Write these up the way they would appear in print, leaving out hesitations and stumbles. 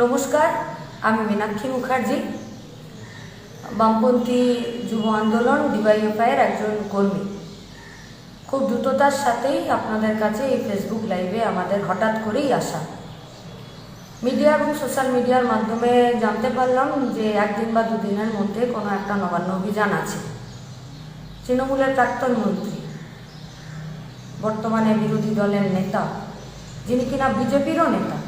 নমস্কার, আমি মীনাক্ষী মুখার্জি, বামপন্থী যুব আন্দোলন ডিওয়াইএফআইয়ের একজন কর্মী। খুব দ্রুততার সাথেই আপনাদের কাছে এই ফেসবুক লাইভে আমাদের হঠাৎ করেই আসা। মিডিয়া এবং সোশ্যাল মিডিয়ার মাধ্যমে জানতে পারলাম যে একদিন বা দুদিনের মধ্যে কোনো একটা নবান্ন অভিযান আছে। তৃণমূলের প্রাক্তন মন্ত্রী, বর্তমানে বিরোধী দলের নেতা, যিনি কিনা বিজেপিরও নেতা,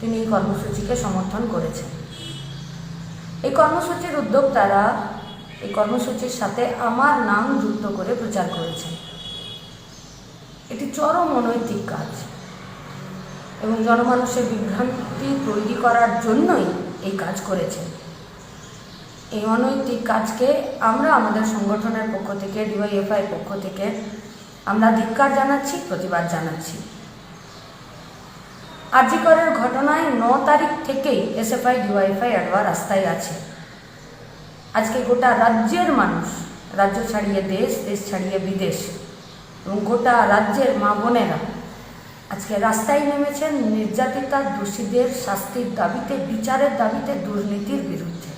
তিনি এই কর্মসূচিকে সমর্থন করেছেন। এই কর্মসূচির উদ্যোক্তারা এই কর্মসূচির সাথে আমার নাম যুক্ত করে প্রচার করেছেন। এটি চরম অনৈতিক কাজ এবং জনমানুষের বিভ্রান্তি তৈরি করার জন্যই এই কাজ করেছেন। এই অনৈতিক কাজকে আমরা আমাদের সংগঠনের পক্ষ থেকে, ডিওয়াইএফআই পক্ষ থেকে আমরা ধিক্কার জানাচ্ছি, প্রতিবাদ জানাচ্ছি। আজিকরের ঘটনায় 9 তারিখ থেকেই এসএফআই ডিওয়াইএফআই অ্যাডভা রাস্তায় আছে। আজকে গোটা রাজ্যের মানুষ, রাজ্য ছাড়িয়ে দেশ, দেশ ছাড়িয়ে বিদেশ এবং গোটা রাজ্যের মা বোনেরা আজকে রাস্তায় নেমেছেন নির্যাতিতা দোষীদের শাস্তির দাবিতে, বিচারের দাবিতে, দুর্নীতির বিরুদ্ধে।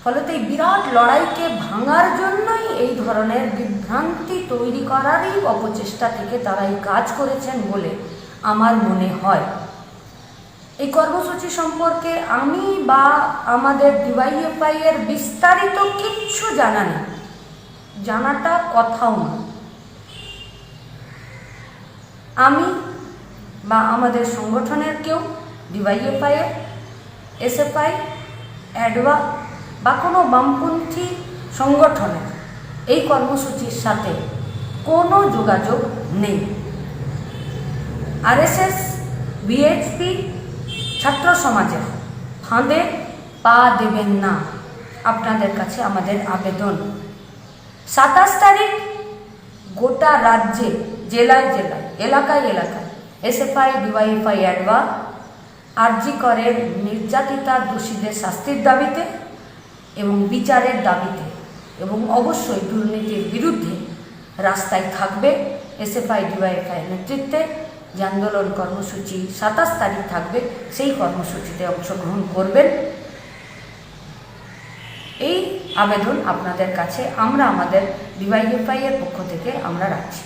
ফলত এই বিরাট লড়াইকে ভাঙার জন্যই এই ধরনের বিভ্রান্তি তৈরি করারই অপচেষ্টা থেকে তারা এই কাজ করেছেন বলে আমার মনে হয়। এই কর্মসূচি সম্পর্কে আমি বা আমাদের ডিওয়াইএফআই এর বিস্তারিত কিচ্ছু জানা নেই, জানাটা কথাও না। আমি বা আমাদের সংগঠনের কেউ ডিওয়াইএফআই এর, এসএফআই, অ্যাডভা বা কোনো বামপন্থী সংগঠনের এই কর্মসূচির সাথে কোনো যোগাযোগ নেই। আরএসএস, বিএইচপি, ছাত্র সমাজের ফাঁদে পা দেবেন না, আপনাদের কাছে আমাদের আবেদন। 27 তারিখ গোটা রাজ্যে, জেলায় জেলায়, এলাকায় এলাকায় এসএফআই, ডিওয়াইএফআই, অ্যাডভা আরজি করের নির্যাতিতা দোষীদের শাস্তির দাবিতে এবং বিচারের দাবিতে এবং অবশ্যই দুর্নীতির বিরুদ্ধে রাস্তায় থাকবে। এসএফআই, ডিওয়াইএফআই নেতৃত্বে যে আন্দোলন কর্মসূচি 27 তারিখ থাকবে, সেই কর্মসূচিতে অংশগ্রহণ করবেন। এই আবেদন আপনাদের কাছে আমরা আমাদের ডিওয়াইএফআই এর পক্ষ থেকে আমরা রাখছি।